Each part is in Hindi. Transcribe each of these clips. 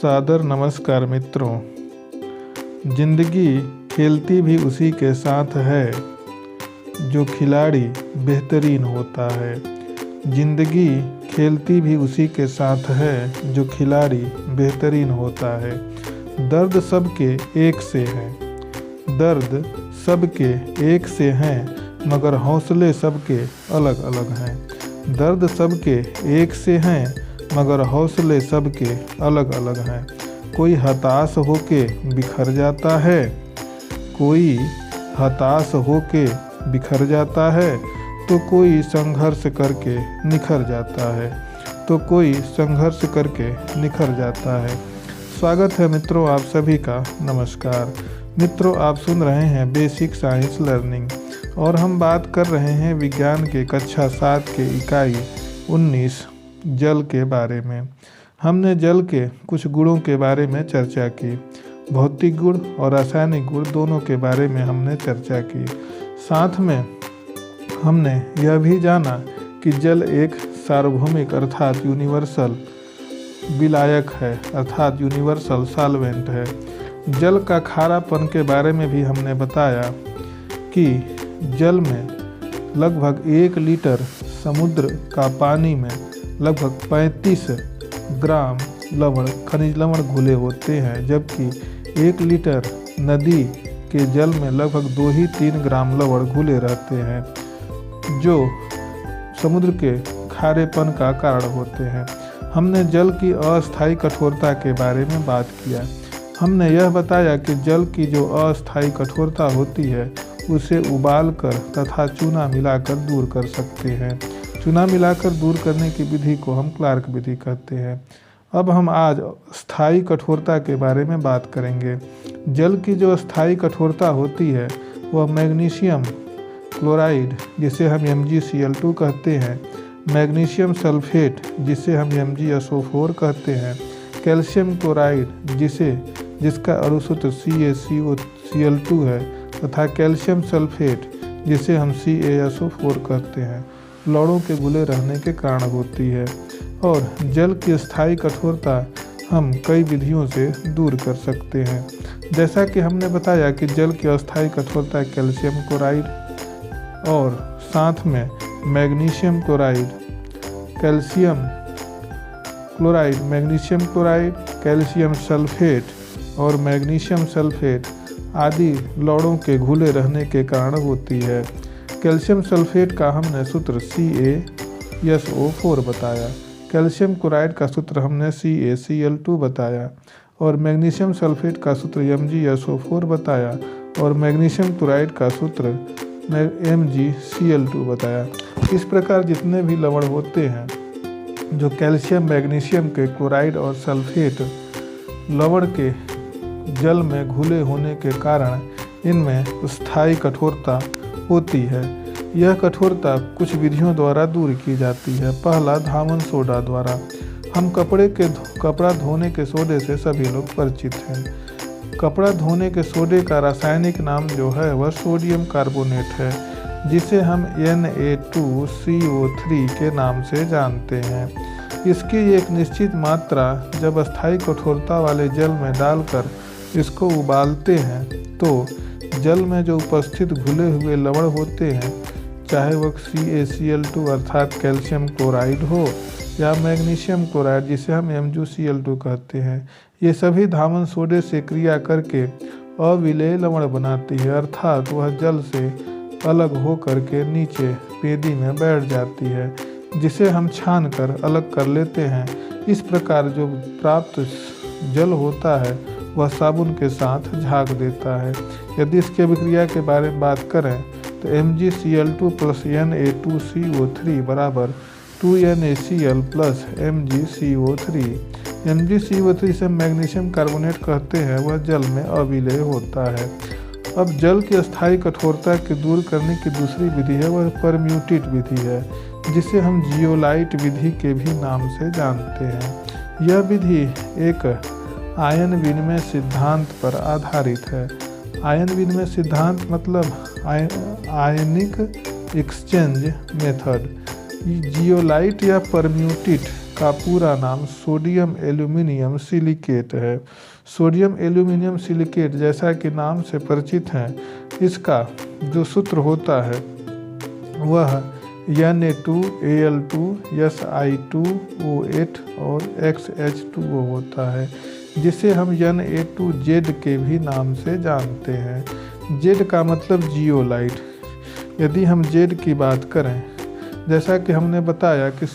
सादर नमस्कार मित्रों। जिंदगी खेलती भी उसी के साथ है जो खिलाड़ी बेहतरीन होता है। जिंदगी खेलती भी उसी के साथ है जो खिलाड़ी बेहतरीन होता है। दर्द सबके एक से हैं, दर्द सबके एक से हैं, मगर हौसले सबके अलग अलग हैं। दर्द सबके एक से हैं, मगर हौसले सबके अलग अलग हैं। कोई हताश होके बिखर जाता है, कोई हताश होके बिखर जाता है, तो कोई संघर्ष करके निखर जाता है, तो कोई संघर्ष करके निखर जाता है। स्वागत है मित्रों आप सभी का। नमस्कार मित्रों, आप सुन रहे हैं बेसिक साइंस लर्निंग और हम बात कर रहे हैं विज्ञान के कक्षा 7 के इकाई 19 जल के बारे में। हमने जल के कुछ गुणों के बारे में चर्चा की। भौतिक गुण और रासायनिक गुण दोनों के बारे में हमने चर्चा की। साथ में हमने यह भी जाना कि जल एक सार्वभौमिक अर्थात यूनिवर्सल विलायक है, अर्थात यूनिवर्सल सॉल्वेंट है। जल का खारापन के बारे में भी हमने बताया कि जल में लगभग 1 लीटर समुद्र का पानी में लगभग 35 ग्राम लवण, खनिज लवण घुले होते हैं, जबकि 1 लीटर नदी के जल में लगभग 2 ही 3 ग्राम लवण घुले रहते हैं, जो समुद्र के खारेपन का कारण होते हैं। हमने जल की अस्थायी कठोरता के बारे में बात किया। हमने यह बताया कि जल की जो अस्थायी कठोरता होती है उसे उबालकर तथा चूना मिलाकर दूर कर सकते हैं। चूना मिलाकर दूर करने की विधि को हम क्लार्क विधि कहते हैं। अब हम आज स्थायी कठोरता के बारे में बात करेंगे। जल की जो स्थायी कठोरता होती है वह मैग्नीशियम क्लोराइड, जिसे हम MgCl2 कहते हैं, मैग्नीशियम सल्फेट, जिसे हम MgSO4 कहते हैं, कैल्शियम क्लोराइड, जिसका अणुसूत्र CaCO2 है, तथा कैल्शियम सल्फेट, जिसे हम CaSO4 कहते हैं, लवणों के घुले रहने के कारण होती है। और जल की स्थायी कठोरता हम कई विधियों से दूर कर सकते हैं। जैसा कि हमने बताया कि जल की अस्थायी कठोरता कैल्शियम क्लोराइड और साथ में magnesium chloride, calcium chloride, magnesium chloride, calcium sulphate और मैग्नीशियम सल्फेट आदि लवणों के घुले रहने के कारण होती है। कैल्शियम सल्फेट का हमने सूत्र CaSO4 बताया, कैल्शियम क्लोराइड का सूत्र हमने CaCl2 बताया और मैग्नीशियम सल्फेट का सूत्र MgSO4 बताया और मैग्नीशियम क्लोराइड का सूत्र MgCl2 बताया। इस प्रकार जितने भी लवण होते हैं जो कैल्शियम, मैग्नीशियम के क्लोराइड और सल्फेट लवण के जल में घुले होने के कारण इनमें स्थायी कठोरता होती है। यह कठोरता कुछ विधियों द्वारा दूर की जाती है। पहला, धामन सोडा द्वारा। हम कपड़ा धोने के सोडे से सभी लोग परिचित हैं। कपड़ा धोने के सोडे का रासायनिक नाम जो है वह सोडियम कार्बोनेट है, जिसे हम Na2CO3 के नाम से जानते हैं। इसकी एक निश्चित मात्रा जब स्थायी कठोरता वाले जल में डालकर इसको उबालते हैं तो जल में जो उपस्थित घुले हुए लवण होते हैं, चाहे वह CaCl2 अर्थात कैल्शियम क्लोराइड हो या मैग्नीशियम क्लोराइड, जिसे हम MgCl2 कहते हैं, ये सभी धामन सोडे से क्रिया करके अविलेय लवण बनाती है, अर्थात वह जल से अलग हो करके नीचे पेदी में बैठ जाती है, जिसे हम छान कर अलग कर लेते हैं। इस प्रकार जो प्राप्त जल होता है वह साबुन के साथ झाग देता है। यदि इसकी अभिक्रिया के बारे में बात करें तो MgCl2 + Na2CO3 बराबर 2NaCl + MgCO3। MgCO3 से मैग्नीशियम कार्बोनेट कहते हैं, वह जल में अविलेय होता है। अब जल की स्थायी कठोरता के दूर करने की दूसरी विधि है वह परम्यूटेट विधि है, जिसे हम जियोलाइट विधि के भी नाम से जानते हैं। यह विधि एक आयन विनिमय सिद्धांत पर आधारित है। आयन विनिमय सिद्धांत मतलब आयनिक एक्सचेंज मेथड। जियोलाइट या परम्यूटेट का पूरा नाम सोडियम एल्यूमिनियम सिलिकेट है। सोडियम एल्यूमिनियम सिलिकेट जैसा कि नाम से परिचित है, इसका जो सूत्र होता है वह Na2Al2 Si2O8 और XH2O होता है, जिसे हम Na2Z के भी नाम से जानते हैं। Z का मतलब जियोलाइट। यदि हम Z की बात करें, जैसा कि हमने बताया कि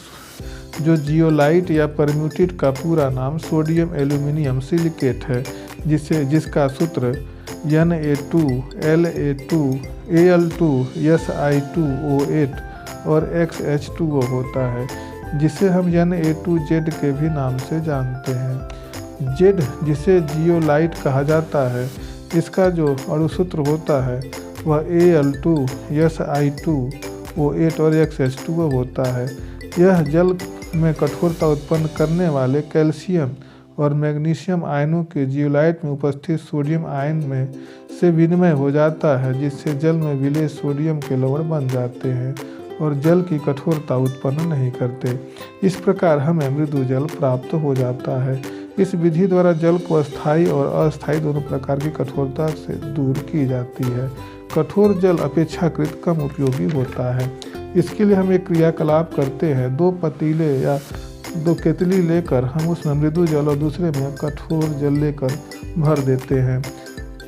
जो जियोलाइट या परम्यूटेट का पूरा नाम सोडियम एल्यूमिनियम सिलिकेट है, जिसका सूत्र Na2Al2 Si2O8 और XH2O होता है, जिसे हम Na2Z के भी नाम से जानते हैं। Z जिसे जियोलाइट कहा जाता है, इसका जो अणुसूत्र होता है वह Al2 Si2O8 और XH2O होता है। यह जल में कठोरता उत्पन्न करने वाले कैल्शियम और मैग्नीशियम आयनों के जियोलाइट में उपस्थित सोडियम आयन में से विनिमय हो जाता है, जिससे जल में विलेय सोडियम के लवण बन जाते हैं और जल की कठोरता उत्पन्न नहीं करते। इस प्रकार हमें मृदु जल प्राप्त हो जाता है। इस विधि द्वारा जल को स्थायी और अस्थायी दोनों प्रकार की कठोरता से दूर की जाती है। कठोर जल अपेक्षाकृत कम उपयोगी होता है। इसके लिए हम एक क्रियाकलाप करते हैं। 2 पतीले या 2 केतली लेकर हम उसमें मृदु जल और दूसरे में कठोर जल लेकर भर देते हैं।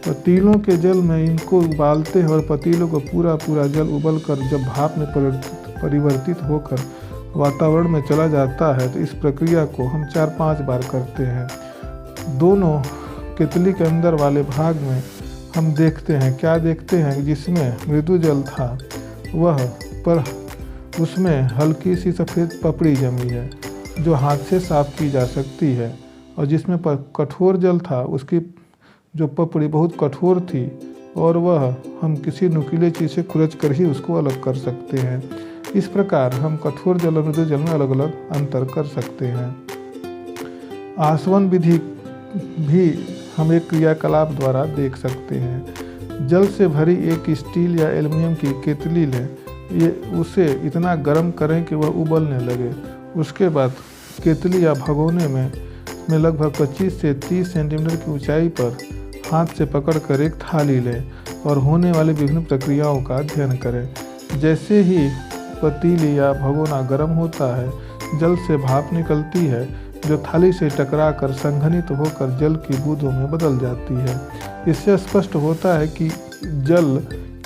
पतीलों के जल में इनको उबालते हैं और पतीलों को पूरा जल उबलकर जब भाप में परिवर्तित होकर वातावरण में चला जाता है, तो इस प्रक्रिया को हम 4-5 बार करते हैं। दोनों केतली के अंदर वाले भाग में हम देखते हैं जिसमें मृदु जल था वह पर उसमें हल्की सी सफ़ेद पपड़ी जमी है, जो हाथ से साफ की जा सकती है, और जिसमें कठोर जल था उसकी जो पपड़ी बहुत कठोर थी और वह हम किसी नुकीले चीज़ से खुरच कर ही उसको अलग कर सकते हैं। इस प्रकार हम कठोर जल और मृदु जल में अलग अलग अंतर कर सकते हैं। आसवन विधि भी हम एक क्रियाकलाप द्वारा देख सकते हैं। जल से भरी एक स्टील या एल्युमिनियम की केतली लें, उसे इतना गर्म करें कि वह उबलने लगे। उसके बाद केतली या भगोने में लगभग 25 से 30 सेंटीमीटर की ऊंचाई पर हाथ से पकड़कर एक थाली लें और होने वाली विभिन्न प्रक्रियाओं का अध्ययन करें। जैसे ही पतीली या भगोना गर्म होता है, जल से भाप निकलती है जो थाली से टकराकर संघनित होकर जल की बूंदों में बदल जाती है। इससे स्पष्ट होता है कि जल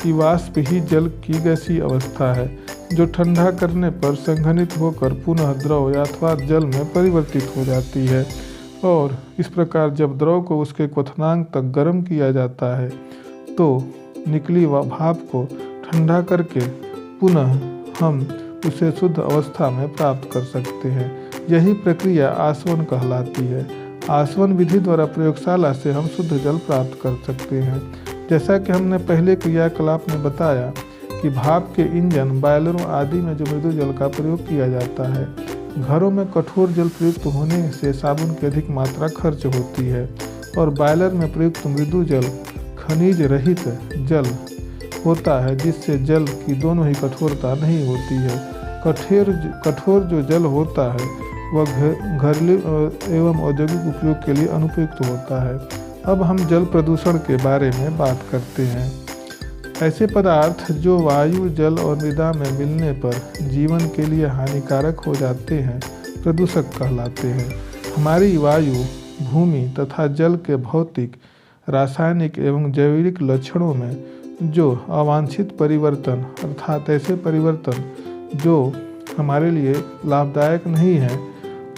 की वाष्प ही जल की गैसीय अवस्था है, जो ठंडा करने पर संघनित होकर पुनः द्रव या अथवा जल में परिवर्तित हो जाती है। और इस प्रकार जब द्रव को उसके क्वथनांक तक गर्म किया जाता है, तो निकली भाप को ठंडा करके पुनः हम उसे शुद्ध अवस्था में प्राप्त कर सकते हैं। यही प्रक्रिया आसवन कहलाती है। आसवन विधि द्वारा प्रयोगशाला से हम शुद्ध जल प्राप्त कर सकते हैं। जैसा कि हमने पहले क्रियाकलाप में बताया कि भाप के इंजन, बॉयलरों आदि में जो मृदु जल का प्रयोग किया जाता है, घरों में कठोर जल प्रयुक्त होने से साबुन की अधिक मात्रा खर्च होती है और बॉयलर में प्रयुक्त मृदु जल खनिज रहित जल होता है, जिससे जल की दोनों ही कठोरता नहीं होती है। कठोर जो जल होता है वह घरेलू एवं औद्योगिक उपयोग के लिए अनुपयुक्त होता है। अब हम जल प्रदूषण के बारे में बात करते हैं। ऐसे पदार्थ जो वायु, जल और मृदा में मिलने पर जीवन के लिए हानिकारक हो जाते हैं, प्रदूषक कहलाते हैं। हमारी वायु, भूमि तथा जल के भौतिक, रासायनिक एवं जैविक लक्षणों में जो अवांछित परिवर्तन अर्थात ऐसे परिवर्तन जो हमारे लिए लाभदायक नहीं है,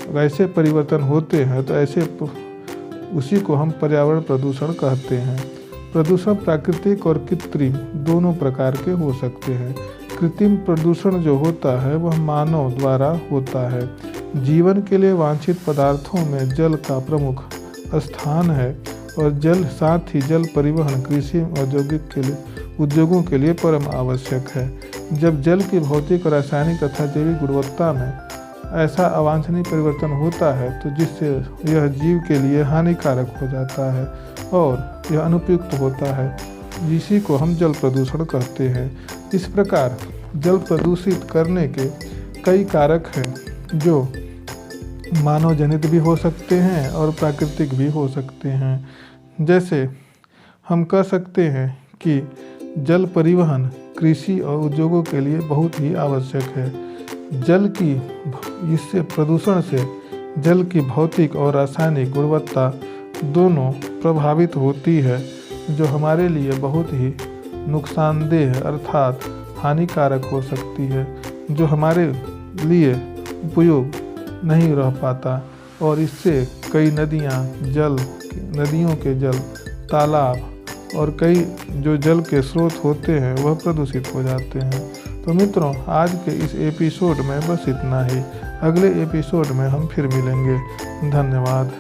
वैसे परिवर्तन होते हैं, तो उसी को हम पर्यावरण प्रदूषण कहते हैं। प्रदूषण प्राकृतिक और कृत्रिम दोनों प्रकार के हो सकते हैं। कृत्रिम प्रदूषण जो होता है वह मानव द्वारा होता है। जीवन के लिए वांछित पदार्थों में जल का प्रमुख स्थान है और जल साथ ही जल परिवहन, कृषि, उद्योगों के लिए परम आवश्यक है। जब जल की भौतिक, रासायनिक तथा जैविक गुणवत्ता में ऐसा अवांछनीय परिवर्तन होता है तो जिससे यह जीव के लिए हानिकारक हो जाता है और यह अनुपयुक्त होता है, जिसी को हम जल प्रदूषण कहते हैं। इस प्रकार जल प्रदूषित करने के कई कारक हैं जो मानव जनित भी हो सकते हैं और प्राकृतिक भी हो सकते हैं। जैसे हम कह सकते हैं कि जल परिवहन कृषि और उद्योगों के लिए बहुत ही आवश्यक है। इससे प्रदूषण से जल की भौतिक और रासायनिक गुणवत्ता दोनों प्रभावित होती है, जो हमारे लिए बहुत ही नुकसानदेह अर्थात हानिकारक हो सकती है, जो हमारे लिए उपयोग नहीं रह पाता और इससे कई नदियों के जल, तालाब और कई जो जल के स्रोत होते हैं वह प्रदूषित हो जाते हैं। तो मित्रों, आज के इस एपिसोड में बस इतना ही। अगले एपिसोड में हम फिर मिलेंगे। धन्यवाद।